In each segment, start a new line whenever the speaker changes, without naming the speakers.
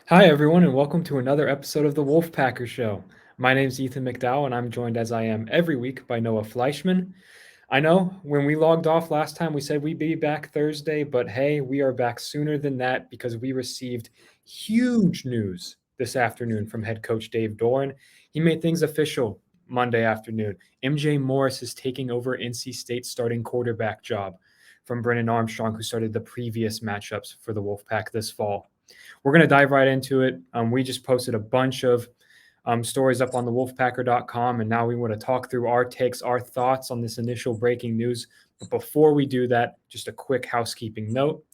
Hi, everyone, and welcome to another episode of the Wolfpacker Show. My name's Ethan McDowell, and I'm joined as I am every week by Noah Fleischman. I know when we logged off last time, we said we'd be back Thursday, but hey, we are back sooner than that because we received huge news this afternoon from head coach Dave Doran. He made things official Monday afternoon. MJ Morris is taking over NC State's starting quarterback job from Brennan Armstrong, who started the previous matchups for the Wolfpack this fall. We're going to dive right into it. We just posted a bunch of stories up on the wolfpacker.com, and now we want to talk through our takes, our thoughts on this initial breaking news. But before we do that, just a quick housekeeping note.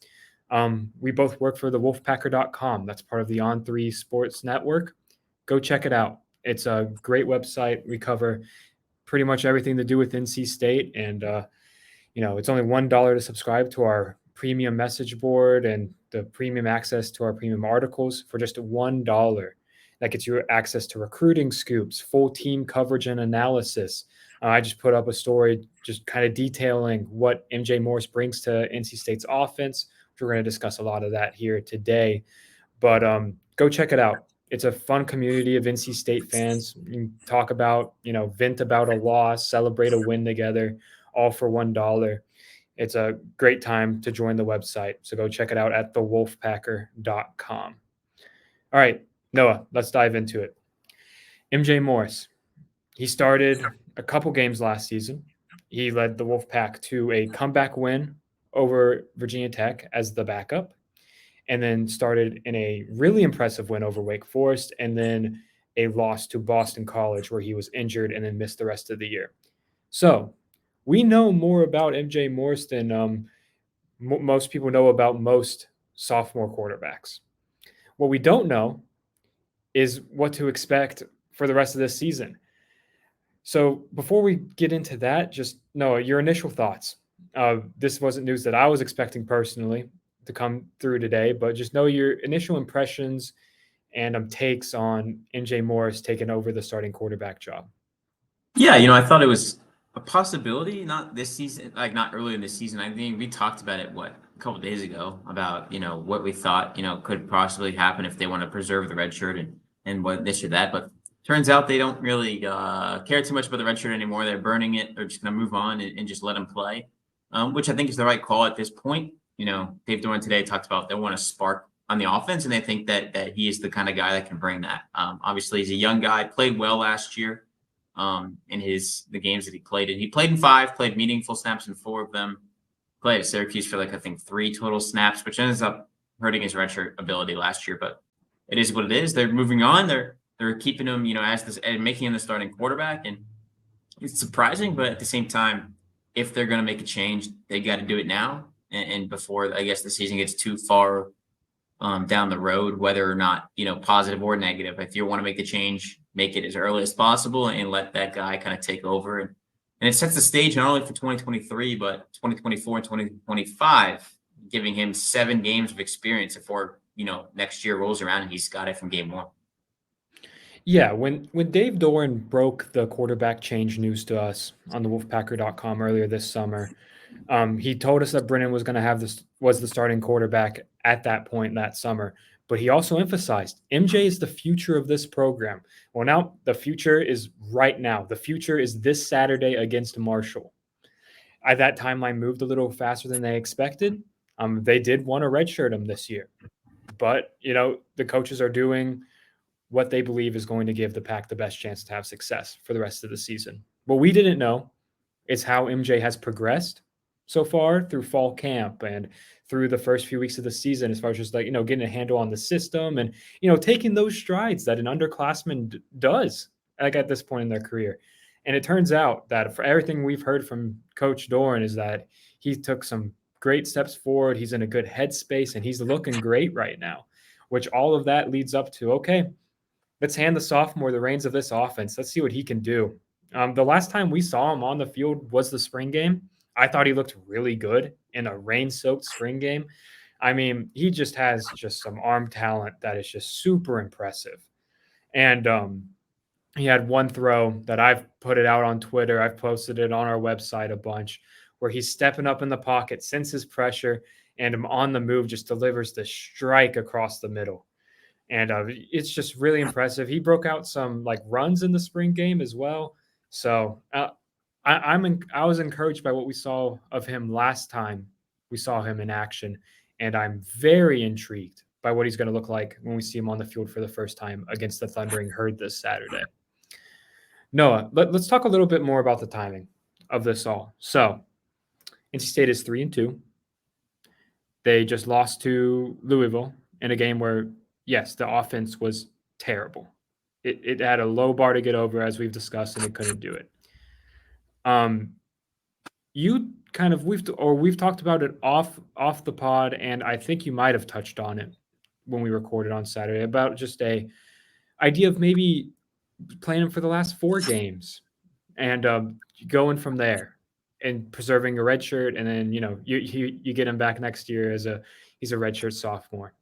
We both work for the wolfpacker.com. That's part of the On3 Sports Network. Go check it out. It's a great website. We cover pretty much everything to do with NC State, and it's only $1 to subscribe to our premium message board and the premium access to our premium articles for just $1. That gets you access to recruiting scoops, full team coverage and analysis. I just put up a story just kind of detailing what MJ Morris brings to NC State's offense. We're going to discuss a lot of that here today. But go check it out. It's a fun community of NC State fans. You can talk about, vent about a loss, celebrate a win together, all for $1. It's a great time to join the website. So go check it out at thewolfpacker.com. All right, Noah, let's dive into it. MJ Morris, he started a couple games last season. He led the Wolfpack to a comeback win over Virginia Tech as the backup, and then started in a really impressive win over Wake Forest, and then a loss to Boston College where he was injured and then missed the rest of the year. So we know more about MJ Morris than most people know about most sophomore quarterbacks. What we don't know is what to expect for the rest of this season. So before we get into that, just Noah, your initial thoughts. This wasn't news that I was expecting personally to come through today, but just know your initial impressions and takes on MJ Morris taking over the starting quarterback job.
Yeah, I thought it was a possibility, not this season, like not earlier in the season. I think we talked about it, a couple days ago about, what we thought, could possibly happen if they want to preserve the red shirt and what this or that. But turns out they don't really care too much about the red shirt anymore. They're burning it. They're just going to move on and just let him play, which I think is the right call at this point. Dave Doran today talked about they want to spark on the offense, and they think that he is the kind of guy that can bring that. Obviously, he's a young guy, played well last year in the games that he played in. He played in 5, played meaningful snaps in 4 of them, played at Syracuse for I think 3 total snaps, which ends up hurting his redshirt ability last year. But it is what it is. They're moving on. They're keeping him, as this and making him the starting quarterback. And it's surprising, but at the same time, if they're going to make a change, they got to do it now and before I guess the season gets too far down the road, whether or not, positive or negative. If you want to make the change, make it as early as possible and let that guy kind of take over. And it sets the stage not only for 2023, but 2024 and 2025, giving him 7 games of experience before, next year rolls around and he's got it from game 1.
Yeah, when Dave Doran broke the quarterback change news to us on the Wolfpacker.com earlier this summer, he told us that Brennan was going to have this was the starting quarterback at that point that summer. But he also emphasized MJ is the future of this program. Well, now the future is right now. The future is this Saturday against Marshall. That timeline moved a little faster than they expected. They did want to redshirt him this year, but the coaches are doing what they believe is going to give the Pack the best chance to have success for the rest of the season. What we didn't know is how MJ has progressed so far through fall camp and through the first few weeks of the season, as far as just getting a handle on the system and taking those strides that an underclassman does at this point in their career. And it turns out that for everything we've heard from Coach Doran is that he took some great steps forward. He's in a good headspace and he's looking great right now, which all of that leads up to, okay, let's hand the sophomore the reins of this offense. Let's see what he can do. The last time we saw him on the field was the spring game. I thought he looked really good in a rain-soaked spring game. I mean, he just has just some arm talent that is just super impressive. And he had one throw that I've put it out on Twitter. I've posted it on our website a bunch where he's stepping up in the pocket, senses pressure, and on the move just delivers the strike across the middle. and it's just really impressive. He broke out some like runs in the spring game as well. So I was encouraged by what we saw of him last time we saw him in action, and I'm very intrigued by what he's going to look like when we see him on the field for the first time against the Thundering Herd this Saturday. Noah, let's talk a little bit more about the timing of this all. So, NC State is 3-2. They just lost to Louisville in a game where, yes, the offense was terrible. It had a low bar to get over, as we've discussed, and it couldn't do it. You kind of we've talked about it off the pod, and I think you might have touched on it when we recorded on Saturday about just a idea of maybe playing him for the last 4 games and going from there and preserving a red shirt, and then you get him back next year as he's a redshirt sophomore.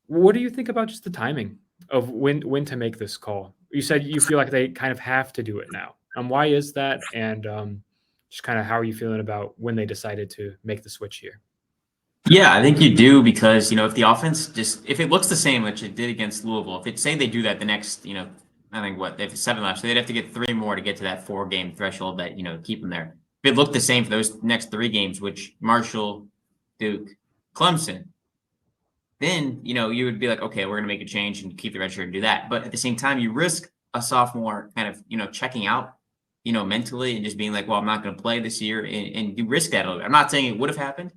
What do you think about just the timing of when to make this call? You said you feel like they kind of have to do it now. Why is that? And just kind of how are you feeling about when they decided to make the switch here?
Yeah, I think you do because, if the offense if it looks the same, which it did against Louisville, if say they do that the next, I think they have 7 left, so they'd have to get 3 more to get to that 4-game threshold that, keep them there. If it looked the same for those next 3 games, which Marshall, Duke, Clemson, then, you would be like, okay, we're going to make a change and keep the red shirt and do that. But at the same time, you risk a sophomore kind of, checking out, mentally and just being like, well, I'm not going to play this year, and you risk that a little bit. I'm not saying it would have happened,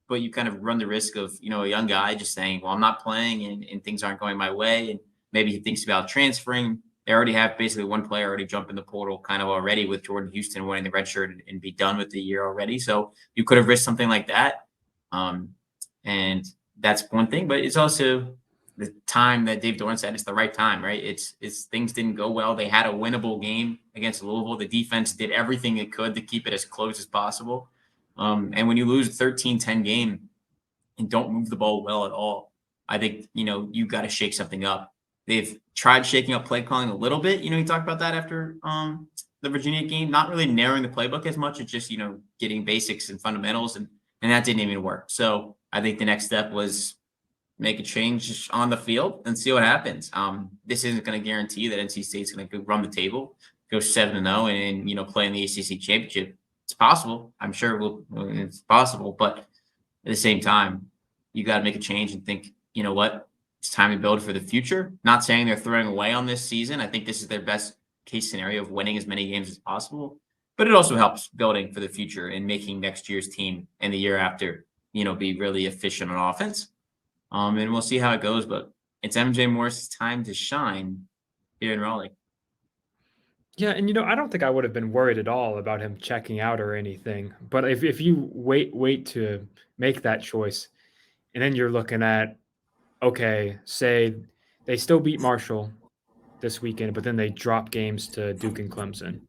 but you kind of run the risk of, a young guy just saying, well, I'm not playing and things aren't going my way. And maybe he thinks about transferring. They already have basically one player already jump in the portal kind of already with Jordan Houston winning the red shirt and be done with the year already. So you could have risked something like that. And that's one thing, but it's also the time that Dave Doran said it's the right time, right? It's things didn't go well. They had a winnable game against Louisville. The defense did everything it could to keep it as close as possible. And when you lose a 13-10 game and don't move the ball well at all, I think, you got to shake something up. They've tried shaking up play calling a little bit. You talked about that after the Virginia game, not really narrowing the playbook as much. It's just, getting basics and fundamentals, and that didn't even work. So I think the next step was make a change on the field and see what happens. This isn't going to guarantee that NC State's going to run the table, go 7-0 and play in the ACC championship. It's possible. I'm sure it's possible, but at the same time, you got to make a change and think, you know what, it's time to build for the future. Not saying they're throwing away on this season. I think this is their best case scenario of winning as many games as possible, but it also helps building for the future and making next year's team and the year after, be really efficient on offense. And we'll see how it goes, but it's MJ Morris's time to shine here in Raleigh.
Yeah, and I don't think I would have been worried at all about him checking out or anything. But if you wait to make that choice, and then you're looking at, okay, say they still beat Marshall this weekend, but then they drop games to Duke and Clemson,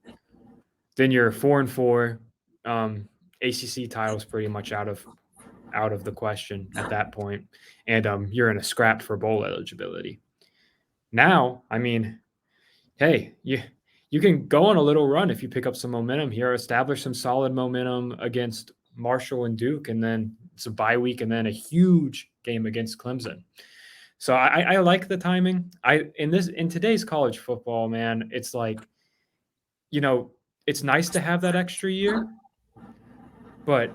then you're 4-4. ACC title's pretty much out of the question at that point, and you're in a scrap for bowl eligibility. Now, I mean, hey, you can go on a little run if you pick up some momentum here, establish some solid momentum against Marshall and Duke, and then it's a bye week and then a huge game against Clemson. So I like the timing. In today's college football, man, it's like, it's nice to have that extra year, but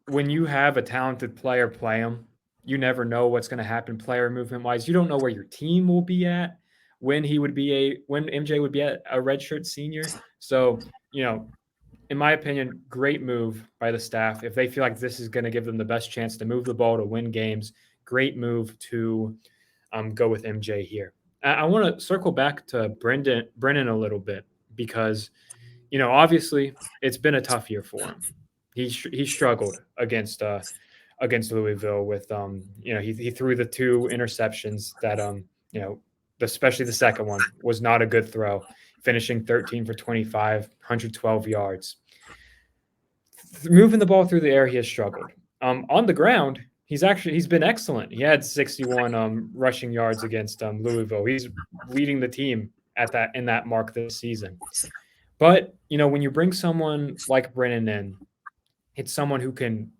when you have a talented player play them, you never know what's going to happen player movement wise. You don't know where your team will be at when MJ would be a redshirt senior. So, in my opinion, great move by the staff. If they feel like this is going to give them the best chance to move the ball to win games, great move to go with MJ here. I want to circle back to Brennan a little bit because, obviously it's been a tough year for him. He struggled against Louisville with he threw the 2 interceptions that especially the second one was not a good throw, finishing 13 for 25, 112 yards. Moving the ball through the air, he has struggled. On the ground, he's been excellent. He had 61 rushing yards against Louisville. He's leading the team in that mark this season. But when you bring someone like Brennan in, it's someone who can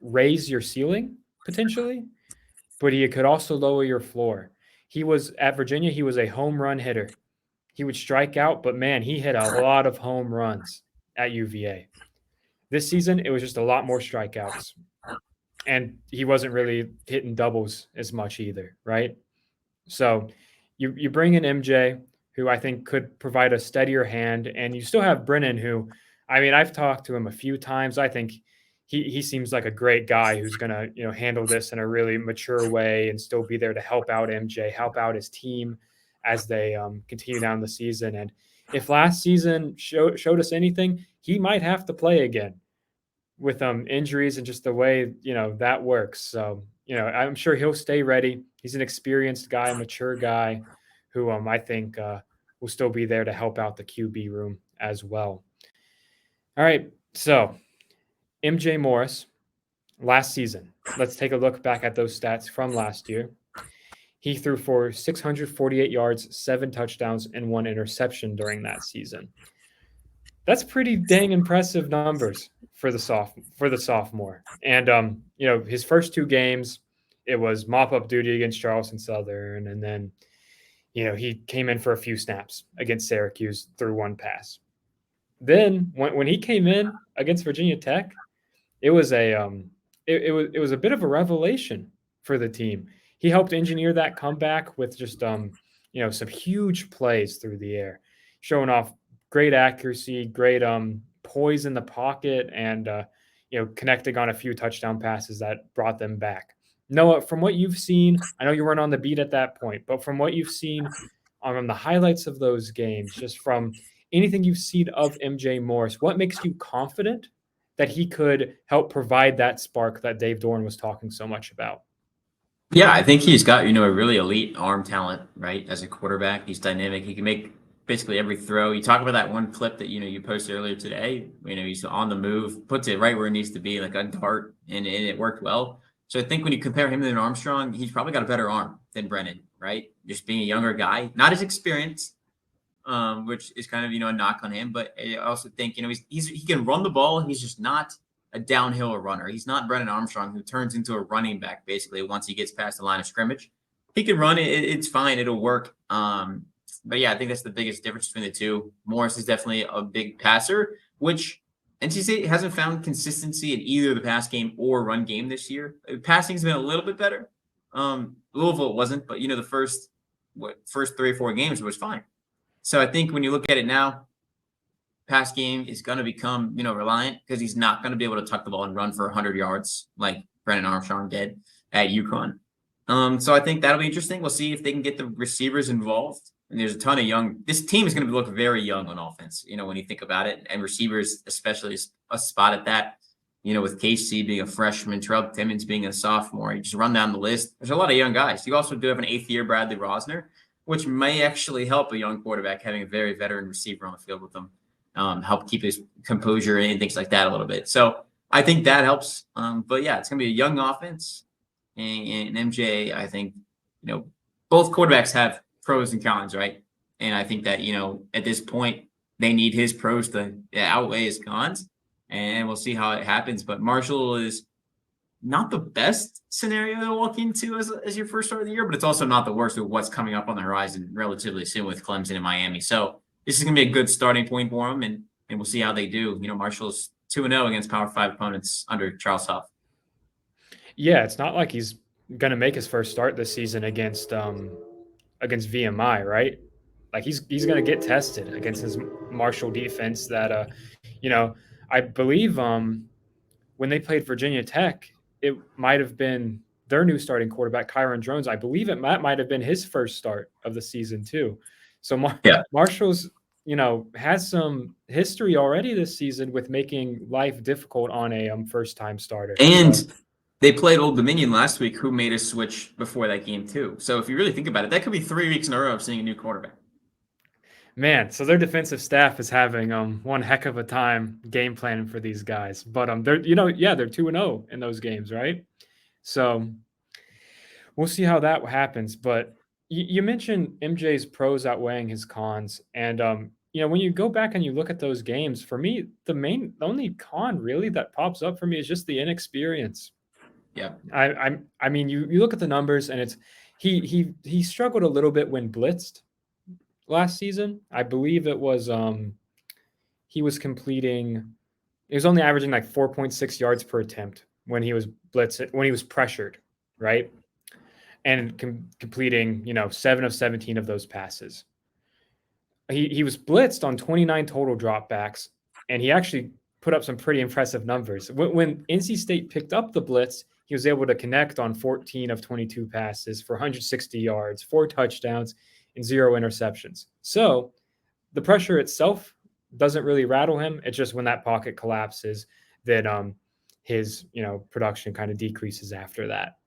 raise your ceiling potentially, but he could also lower your floor. he was at Virginia, he was a home run hitter. He would strike out, but man, he hit a lot of home runs at UVA. This season, it was just a lot more strikeouts. And he wasn't really hitting doubles as much either, right? So you bring in MJ, who I think could provide a steadier hand, and you still have Brennan, who, I mean, I've talked to him a few times. I think he seems like a great guy who's gonna handle this in a really mature way and still be there to help out MJ, help out his team as they continue down the season. And if last season showed us anything, he might have to play again with injuries and just the way that works. So I'm sure he'll stay ready. He's an experienced guy, a mature guy, who I think will still be there to help out the QB room as well. All right, so MJ Morris last season. Let's take a look back at those stats from last year. He threw for 648 yards, 7 touchdowns, and 1 interception during that season. That's pretty dang impressive numbers for the sophomore. And his first 2 games, it was mop-up duty against Charleston Southern, and then he came in for a few snaps against Syracuse, threw 1 pass. Then when he came in against Virginia Tech, it was it was a bit of a revelation for the team. He helped engineer that comeback with just some huge plays through the air, showing off great accuracy, great poise in the pocket, and connecting on a few touchdown passes that brought them back. Noah, from what you've seen, I know you weren't on the beat at that point, but from what you've seen on the highlights of those games, just from anything you've seen of MJ Morris, what makes you confident that he could help provide that spark that Dave Doran was talking so much about?
Yeah, I think he's got, a really elite arm talent, right? As a quarterback, he's dynamic. He can make basically every throw. You talk about that one clip that, you posted earlier today. He's on the move, puts it right where it needs to be, like a dart, and it worked well. So I think when you compare him to Armstrong, he's probably got a better arm than Brennan, right? Just being a younger guy, not as experienced, which is kind of, a knock on him. But I also think, he can run the ball. He's just not a downhill runner. He's not Brennan Armstrong, who turns into a running back basically once he gets past the line of scrimmage. He can run it. It's fine. It'll work. But yeah, I think that's the biggest difference between the two. Morris is definitely a big passer, which NC State hasn't found consistency in either the pass game or run game this year. Passing's been a little bit better. Louisville wasn't, but the first 3 or 4 games was fine. So I think when you look at it now, pass game is going to become, reliant, because he's not going to be able to tuck the ball and run for 100 yards like Brennan Armstrong did at UConn. So I think that'll be interesting. We'll see if they can get the receivers involved. And there's a ton of this team is going to look very young on offense, when you think about it. And receivers, especially a spot at that, with Casey being a freshman, Terrell Timmons being a sophomore. You just run down the list. There's a lot of young guys. You also do have an 8th-year Bradley Rosner, which may actually help a young quarterback having a very veteran receiver on the field with them, help keep his composure and things like that a little bit. So I think that helps. But yeah, it's going to be a young offense. And MJ, I think, both quarterbacks have pros and cons, right? And I think that, at this point, they need his pros to outweigh his cons. And we'll see how it happens. But Marshall is not the best scenario to walk into as your first start of the year, but it's also not the worst of what's coming up on the horizon relatively soon with Clemson and Miami. So this is going to be a good starting point for them, and we'll see how they do. Marshall's 2-0 against Power 5 opponents under Charles Huff.
Yeah, it's not like he's going to make his first start this season against VMI, right? Like he's going to get tested against his Marshall defense that I believe when they played Virginia Tech, it might have been their new starting quarterback, Kyron Drones. I believe that might have been his first start of the season too. So Marshall's, has some history already this season with making life difficult on a first-time starter.
And they played Old Dominion last week, who made a switch before that game too. So if you really think about it, that could be 3 weeks in a row of seeing a new quarterback.
Man, so their defensive staff is having one heck of a time game planning for these guys. But they're they're 2-0 in those games, right? So we'll see how that happens. But you mentioned MJ's pros outweighing his cons, and when you go back and you look at those games, for me, the only con really that pops up for me is just the inexperience.
Yeah,
I mean, you look at the numbers, and He struggled a little bit when blitzed last season. I believe it was he was completing he was only averaging like 4.6 yards per attempt when he was when he was pressured, right? And completing, 7 of 17 of those passes. He was blitzed on 29 total dropbacks, and he actually put up some pretty impressive numbers. When NC State picked up the blitz, he was able to connect on 14 of 22 passes for 160 yards, 4 touchdowns, and 0 interceptions. So the pressure itself doesn't really rattle him. It's just when that pocket collapses that his production kind of decreases after that.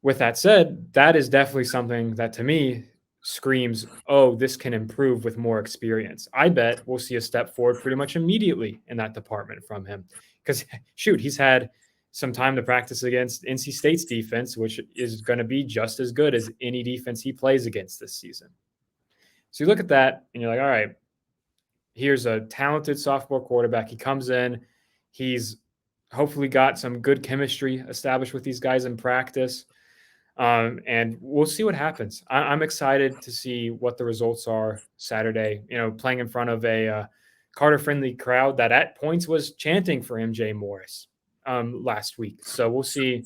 With that said, that is definitely something that to me screams, oh, this can improve with more experience. I bet we'll see a step forward pretty much immediately in that department from him. Because, shoot, he's had some time to practice against NC State's defense, which is going to be just as good as any defense he plays against this season. So you look at that and you're like, all right, here's a talented sophomore quarterback. He comes in, he's hopefully got some good chemistry established with these guys in practice. And we'll see what happens. I'm excited to see what the results are Saturday. Playing in front of a Carter-friendly crowd that at points was chanting for MJ Morris last week. So we'll see.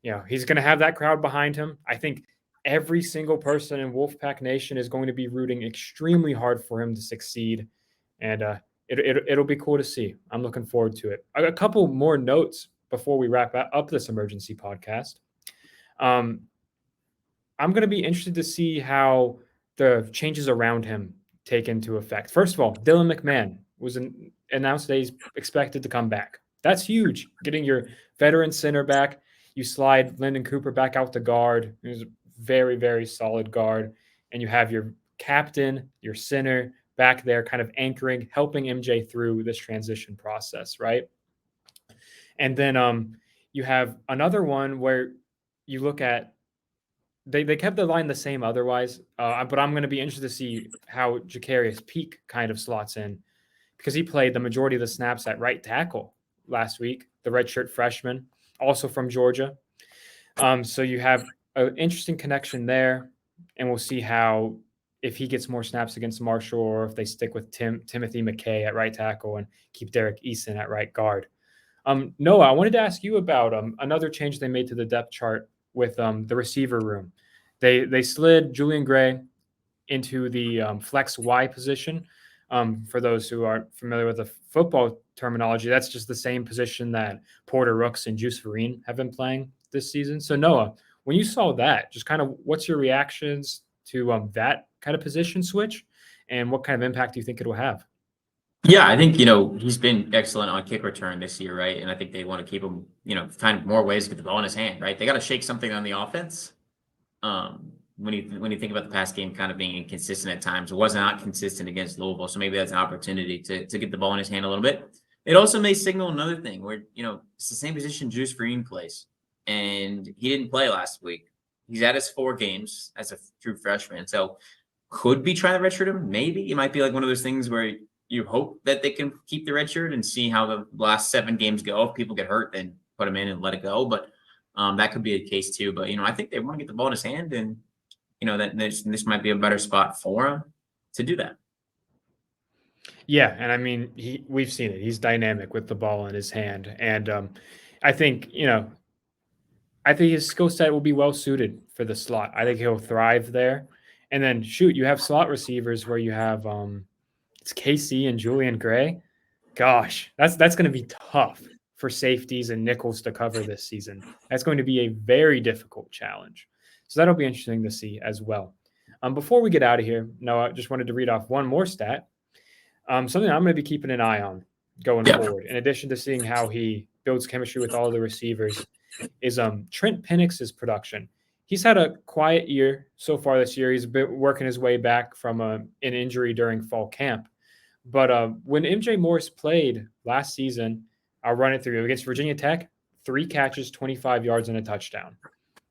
He's going to have that crowd behind him. I think every single person in Wolfpack Nation is going to be rooting extremely hard for him to succeed, and it'll be cool to see. I'm looking forward to it. A couple more notes before we wrap up this emergency podcast. I'm going to be interested to see how the changes around him take into effect. First of all, Dylan McMahon was announced that he's expected to come back. That's huge. Getting your veteran center back. You slide Lyndon Cooper back out to guard. He's a very, very solid guard. And you have your captain, your center back there kind of anchoring, helping MJ through this transition process, right? And then you have another one where you look at they kept the line the same otherwise, but I'm going to be interested to see how Jacarius Peak kind of slots in because he played the majority of the snaps at right tackle last week, the redshirt freshman, also from Georgia. So you have an interesting connection there, and we'll see how if he gets more snaps against Marshall or if they stick with Timothy McKay at right tackle and keep Derek Eason at right guard. Noah, I wanted to ask you about another change they made to the depth chart with the receiver room. They slid Julian Gray into the flex Y position. For those who aren't familiar with the football terminology, that's just the same position that Porter Rooks and Juice Vereen have been playing this season. So Noah, when you saw that, just kind of what's your reactions to that kind of position switch and what kind of impact do you think it will have?
Yeah, I think, he's been excellent on kick return this year, right? And I think they want to keep him, find more ways to get the ball in his hand, right? They got to shake something on the offense. When you think about the past game kind of being inconsistent at times, it was not consistent against Louisville. So maybe that's an opportunity to get the ball in his hand a little bit. It also may signal another thing where, it's the same position Juice Vereen plays. And he didn't play last week. He's at his 4 games as a true freshman. So could be trying to redshirt him. Maybe it might be like one of those things where you hope that they can keep the red shirt and see how the last 7 games go. If people get hurt, then put them in and let it go. But that could be a case too. But, I think they want to get the ball in his hand and, that this might be a better spot for him to do that.
Yeah. And I mean, we've seen it. He's dynamic with the ball in his hand. And I think, I think his skill set will be well suited for the slot. I think he'll thrive there. And then shoot, you have slot receivers where you have it's KC and Julian Gray. Gosh, that's going to be tough for safeties and nickels to cover this season. That's going to be a very difficult challenge. So that'll be interesting to see as well. Before we get out of here, Noah, I just wanted to read off one more stat. Something I'm going to be keeping an eye on going forward, in addition to seeing how he builds chemistry with all the receivers, is Trent Penix's production. He's had a quiet year so far this year. He's been working his way back from an injury during fall camp. But when MJ Morris played last season, I'll run it through. Against Virginia Tech, 3 catches, 25 yards, and a touchdown.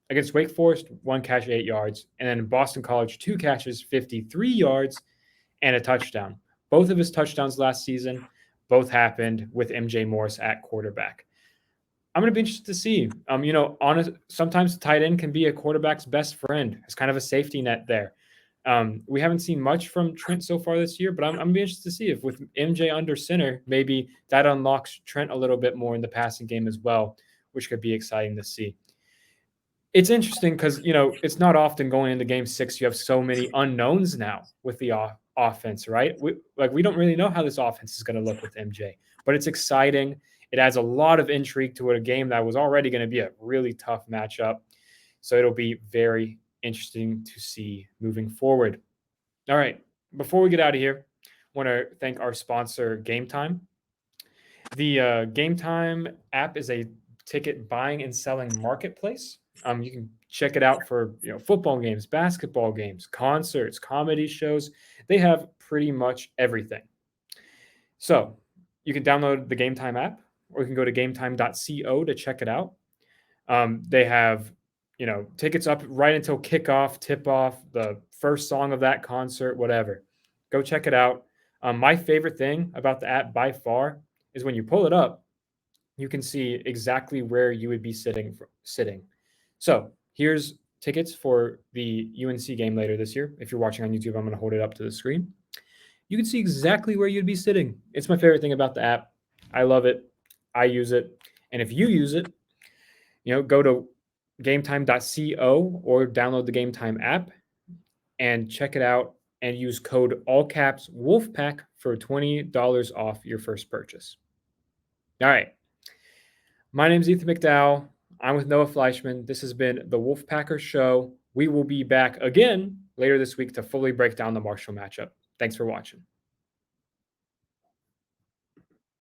Against Wake Forest, 1 catch, 8 yards. And then Boston College, 2 catches, 53 yards, and a touchdown. Both of his touchdowns last season, both happened with MJ Morris at quarterback. I'm going to be interested to see. Sometimes tight end can be a quarterback's best friend. It's kind of a safety net there. We haven't seen much from Trent so far this year, but I'm going to be interested to see if with MJ under center, maybe that unlocks Trent a little bit more in the passing game as well, which could be exciting to see. It's interesting because, it's not often going into game 6, you have so many unknowns now with the offense, right? We don't really know how this offense is going to look with MJ, but it's exciting. It adds a lot of intrigue to a game that was already going to be a really tough matchup. So it'll be very interesting to see moving forward. All right. Before we get out of here, I want to thank our sponsor, Game Time. The Game Time app is a ticket buying and selling marketplace. You can check it out for football games, basketball games, concerts, comedy shows. They have pretty much everything. So you can download the Game Time app, or you can go to gametime.co to check it out. They have tickets up right until kickoff, tip off, the first song of that concert, whatever. Go check it out. My favorite thing about the app by far is when you pull it up, you can see exactly where you would be sitting. So here's tickets for the UNC game later this year. If you're watching on YouTube, I'm going to hold it up to the screen. You can see exactly where you'd be sitting. It's my favorite thing about the app. I love it. I use it. And if you use it, go to gametime.co or download the Game Time app and check it out and use code all caps Wolfpack for $20 off your first purchase. All right. My name is Ethan McDowell. I'm with Noah Fleischman. This has been the Wolfpacker Show. We will be back again later this week to fully break down the Marshall matchup. Thanks for watching.